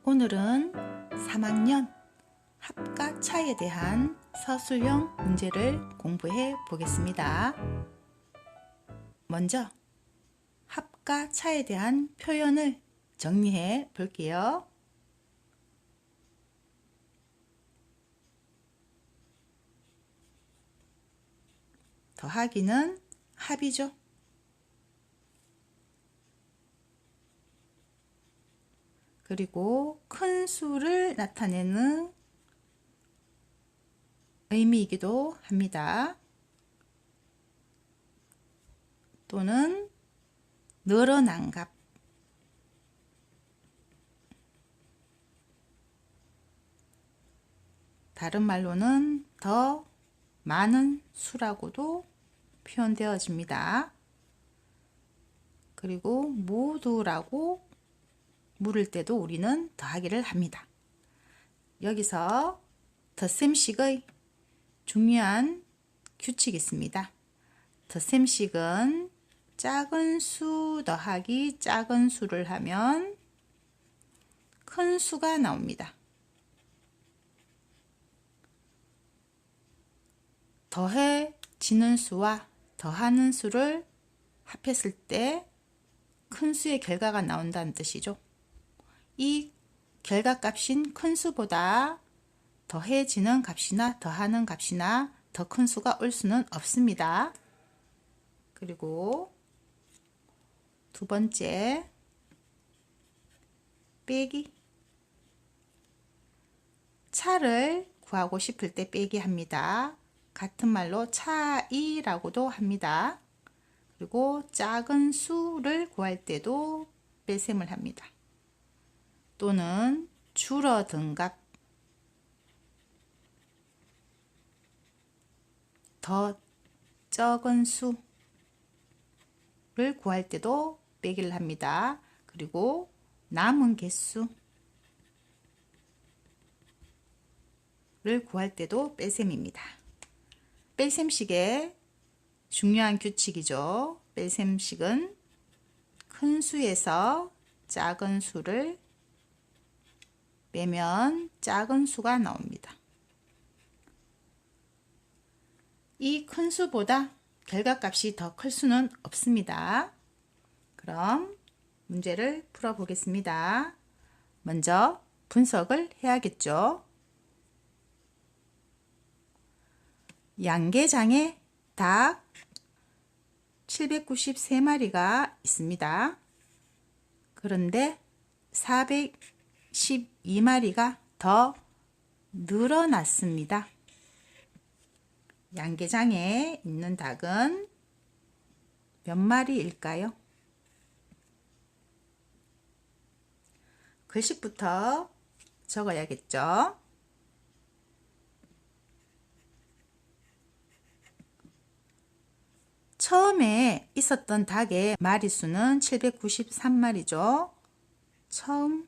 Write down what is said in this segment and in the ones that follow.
오늘은 3학년 합가차에 대한 서술형 문제를 공부해 보겠습니다. 먼저 합가차에 대한 표현을 정리해 볼게요. 더하기는 합이죠. 그리고 큰 수를 나타내는 의미이기도 합니다. 또는 늘어난 값, 다른 말로는 더 많은 수라고도 표현되어집니다. 그리고 모두라고 물을 때도 우리는 더하기를 합니다. 여기서 덧셈식의 중요한 규칙이 있습니다. 덧셈식은 작은 수 더하기 작은 수를 하면 큰 수가 나옵니다. 더해지는 수와 더하는 수를 합했을 때 큰 수의 결과가 나온다는 뜻이죠. 이 결과값인 큰 수보다 더해지는 값이나 더하는 값이나 더 큰 수가 올 수는 없습니다. 그리고 두 번째, 빼기. 차를 구하고 싶을 때 빼기 합니다. 같은 말로 차이라고도 합니다. 그리고 작은 수를 구할 때도 빼셈을 합니다. 또는 줄어든 값, 더 적은 수를 구할 때도 빼기를 합니다. 그리고 남은 개수를 구할 때도 빼셈입니다. 뺄셈식의 중요한 규칙이죠. 뺄셈식은 큰 수에서 작은 수를 빼면 작은 수가 나옵니다. 이 큰 수보다 결과값이 더 클 수는 없습니다. 그럼 문제를 풀어보겠습니다. 먼저 분석을 해야겠죠. 양계장에 닭 793마리가 있습니다. 그런데 412마리가 더 늘어났습니다. 양계장에 있는 닭은 몇 마리일까요? 글씨부터 적어야겠죠. 처음에 있었던 닭의 마리수는 793마리죠. 처음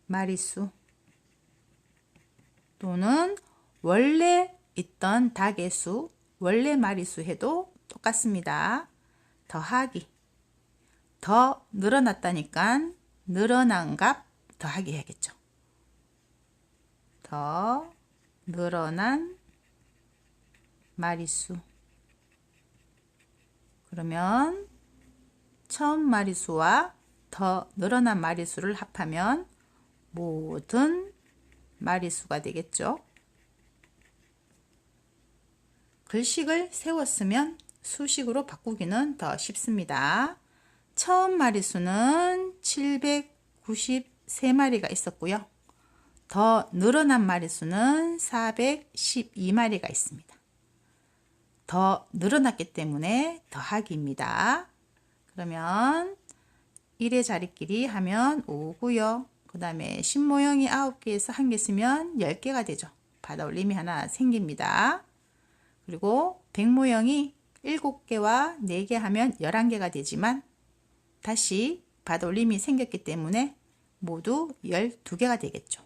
마리수 또는 원래 있던 닭의 수, 원래 마리수 해도 똑같습니다. 더하기, 더 늘어났다니까 늘어난 값 더하기 해야겠죠. 더 늘어난 마리수. 그러면 처음 마리수와 더 늘어난 마리수를 합하면 모든 마리수가 되겠죠. 글식을 세웠으면 수식으로 바꾸기는 더 쉽습니다. 처음 마리수는 793마리가 있었고요. 더 늘어난 마리수는 412마리가 있습니다. 더 늘어났기 때문에 더하기입니다. 그러면 1의 자리끼리 하면 5고요. 그 다음에 신모형이 9개에서 1개 쓰면 10개가 되죠. 받아올림이 하나 생깁니다. 그리고 백모형이 7개와 4개 하면 11개가 되지만 다시 받아올림이 생겼기 때문에 모두 12개가 되겠죠.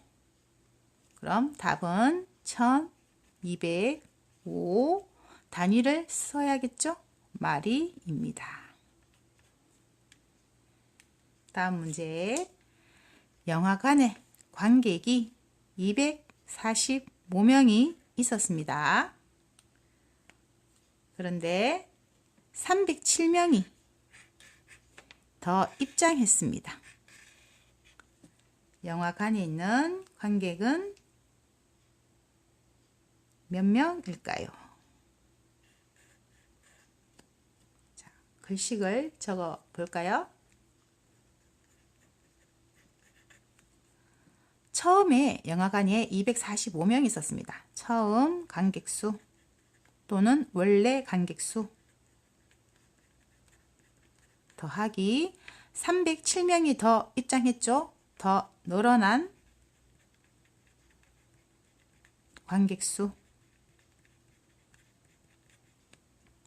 그럼 답은 1205 단위를 써야겠죠? 마리입니다. 다음 문제. 영화관에 관객이 245명이 있었습니다. 그런데 307명이 더 입장했습니다. 영화관에 있는 관객은 몇 명일까요? 자, 글씨를 적어 볼까요? 처음에 영화관에 245명 있었습니다. 처음 관객수 또는 원래 관객수 더하기 307명이 더 입장했죠. 더 늘어난 관객수.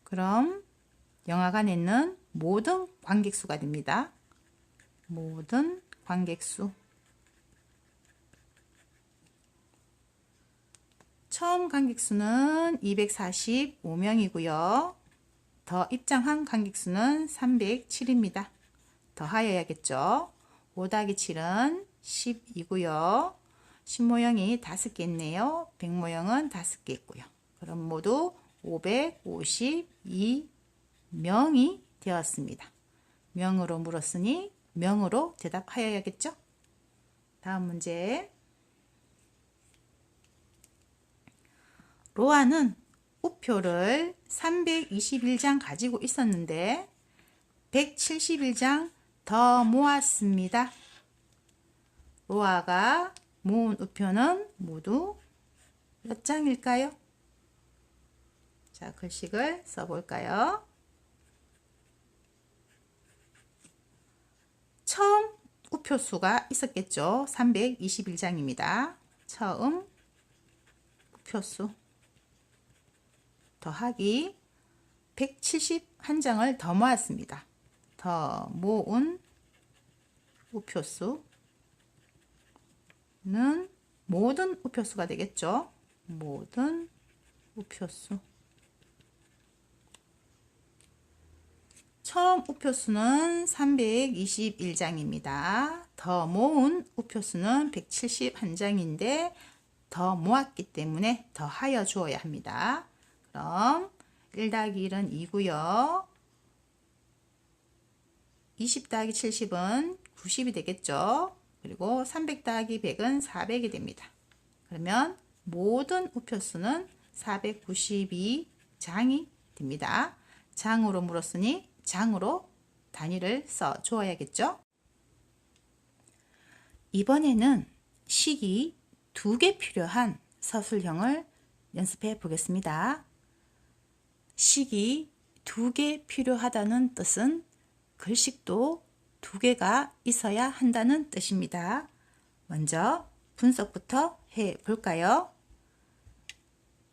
그럼 영화관에 있는 모든 관객수가 됩니다. 모든 관객수. 처음 관객수는 245명이고요. 더 입장한 관객수는 307입니다. 더하여야겠죠. 5 더하기 7은 10이고요. 10모형이 5개 있네요. 100모형은 5개 있고요. 그럼 모두 552명이 되었습니다. 명으로 물었으니 명으로 대답하여야겠죠. 다음 문제. 로아는 우표를 321장 가지고 있었는데 171장 더 모았습니다. 로아가 모은 우표는 모두 몇 장일까요? 자, 글씨를 써볼까요? 처음 우표 수가 있었겠죠. 321장입니다. 처음 우표 수 더하기 171장을 더 모았습니다. 더 모은 우표수는 모든 우표수가 되겠죠. 모든 우표수. 처음 우표수는 321장입니다. 더 모은 우표수는 171장인데 더 모았기 때문에 더 하여 주어야 합니다. 그럼 1 더하기 1은 2고요. 20 더하기 70은 90이 되겠죠. 그리고 300 더하기 100은 400이 됩니다. 그러면 모든 우표수는 492장이 됩니다. 장으로 물었으니 장으로 단위를 써 주어야겠죠. 이번에는 식이 2개 필요한 서술형을 연습해 보겠습니다. 식이 2개 필요하다는 뜻은 글식도 2개가 있어야 한다는 뜻입니다. 먼저 분석부터 해 볼까요?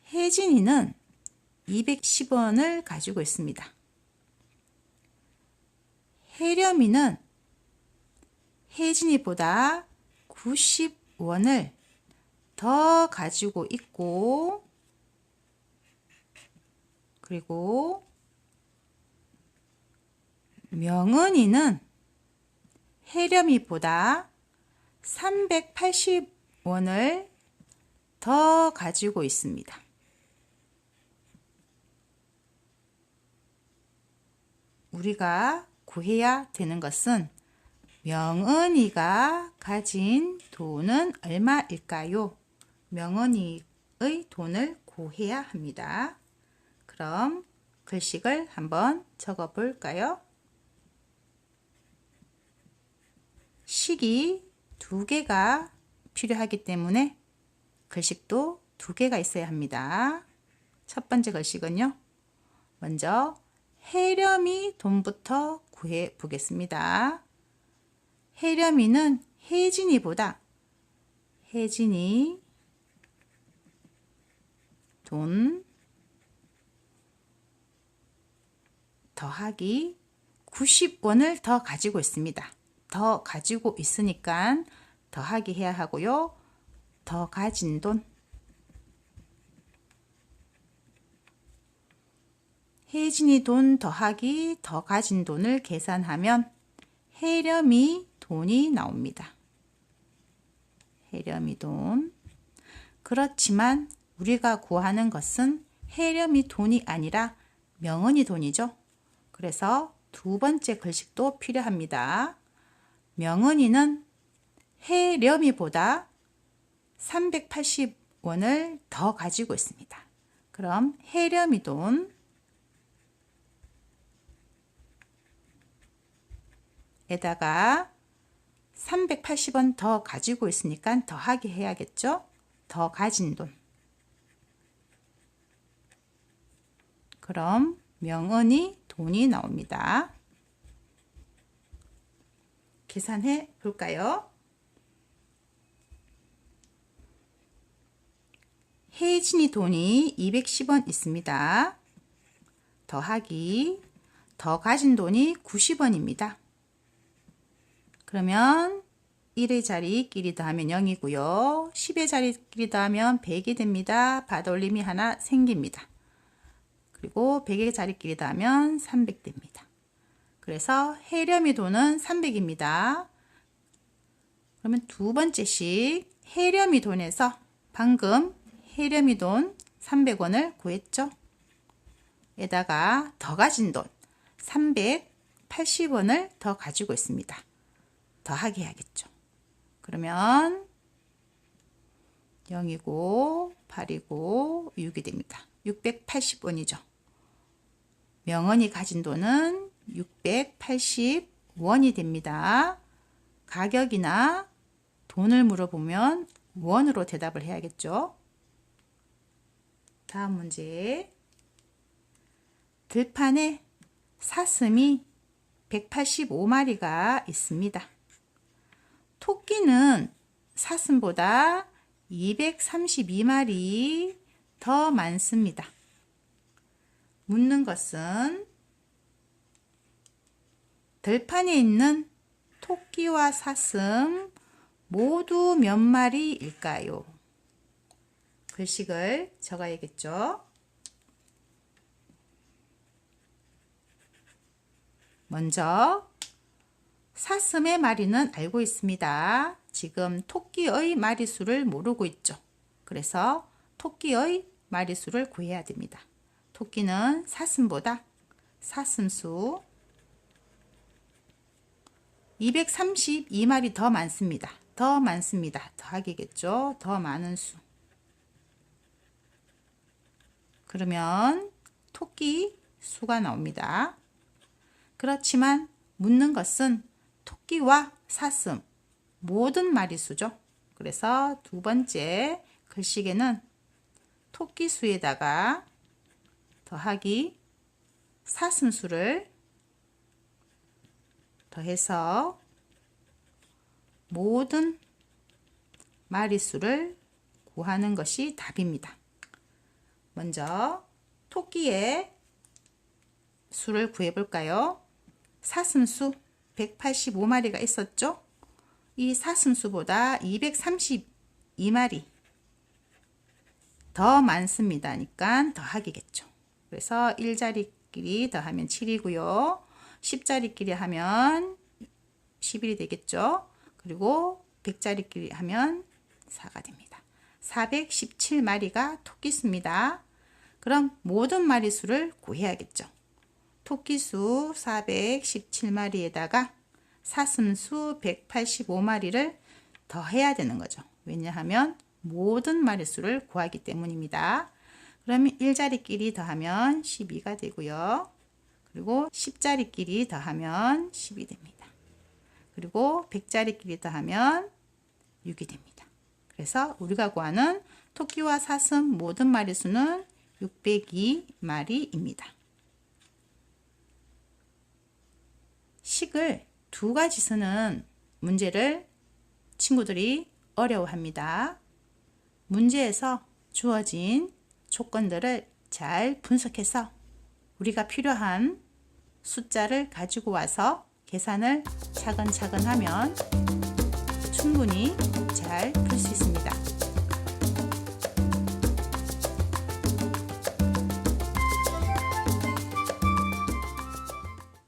혜진이는 210원을 가지고 있습니다. 혜렴이는 혜진이보다 90원을 더 가지고 있고, 그리고 명은이는 혜렴이보다 380원을 더 가지고 있습니다. 우리가 구해야 되는 것은 명은이가 가진 돈은 얼마일까요? 명은이의 돈을 구해야 합니다. 그럼 글씨를 한번 적어 볼까요? 식이 2개가 필요하기 때문에 글식도 2개가 있어야 합니다. 첫 번째 글식은요. 먼저 혜렴이 돈부터 구해 보겠습니다. 혜렴이는 혜진이보다 혜진이 돈 더하기 90원을 더 가지고 있습니다. 더 가지고 있으니까 더하기 해야 하고요. 더 가진 돈. 혜진이 돈 더하기 더 가진 돈을 계산하면 혜렴이 돈이 나옵니다. 해렴이 돈. 그렇지만 우리가 구하는 것은 해렴이 돈이 아니라 명은이 돈이죠. 그래서 두 번째 글씨도 필요합니다. 명은이는 해렴이보다 380원을 더 가지고 있습니다. 그럼 해렴이 돈 에다가 380원 더 가지고 있으니까 더하기 해야겠죠? 더 가진 돈. 그럼 명은이 돈이 나옵니다. 계산해 볼까요? 혜진이 돈이 210원 있습니다. 더하기 더 가진 돈이 90원입니다. 그러면 1의 자리끼리 더하면 0이고요. 10의 자리끼리 더하면 100이 됩니다. 받아올림이 하나 생깁니다. 그리고 100의 자리끼리 더하면 300 됩니다. 그래서 해렴이 돈은 300입니다. 그러면 두 번째씩 해렴이 돈에서 방금 해렴이 돈 300원을 구했죠. 에다가 더 가진 돈 380원을 더 가지고 있습니다. 더하기 해야겠죠. 그러면 0이고 8이고 6이 됩니다. 680원이죠. 명은이 가진 돈은 680원이 됩니다. 가격이나 돈을 물어보면 원으로 대답을 해야겠죠. 다음 문제. 들판에 사슴이 185마리가 있습니다. 토끼는 사슴보다 232마리 더 많습니다. 묻는 것은 들판에 있는 토끼와 사슴 모두 몇 마리일까요? 글씨를 적어야겠죠. 먼저 사슴의 마리는 알고 있습니다. 지금 토끼의 마리수를 모르고 있죠. 그래서 토끼의 마리수를 구해야 됩니다. 토끼는 사슴보다 사슴수 232마리 더 많습니다. 더 많습니다. 더하기겠죠. 더 많은 수. 그러면 토끼 수가 나옵니다. 그렇지만 묻는 것은 토끼와 사슴 모든 마리수죠. 그래서 두 번째 글씨에는 토끼 수에다가 더하기 사슴 수를 더해서 모든 마리수를 구하는 것이 답입니다. 먼저 토끼의 수를 구해 볼까요? 사슴수 185마리가 있었죠? 이 사슴수보다 232마리 더 많습니다. 니까 더하기겠죠. 그래서 1자리끼리 더하면 7이고요. 10자리끼리 하면 11이 되겠죠. 그리고 100자리끼리 하면 4가 됩니다. 417마리가 토끼수입니다. 그럼 모든 마리수를 구해야겠죠. 토끼수 417마리에다가 사슴수 185마리를 더해야 되는 거죠. 왜냐하면 모든 마리수를 구하기 때문입니다. 그러면 1자리끼리 더하면 12가 되고요. 그리고 10자리끼리 더하면 10이 됩니다. 그리고 100자리끼리 더하면 6이 됩니다. 그래서 우리가 구하는 토끼와 사슴 모든 마리수는 602마리입니다. 식을 두 가지 쓰는 문제를 친구들이 어려워합니다. 문제에서 주어진 조건들을 잘 분석해서 우리가 필요한 숫자를 가지고 와서 계산을 차근차근 하면 충분히 잘 풀 수 있습니다.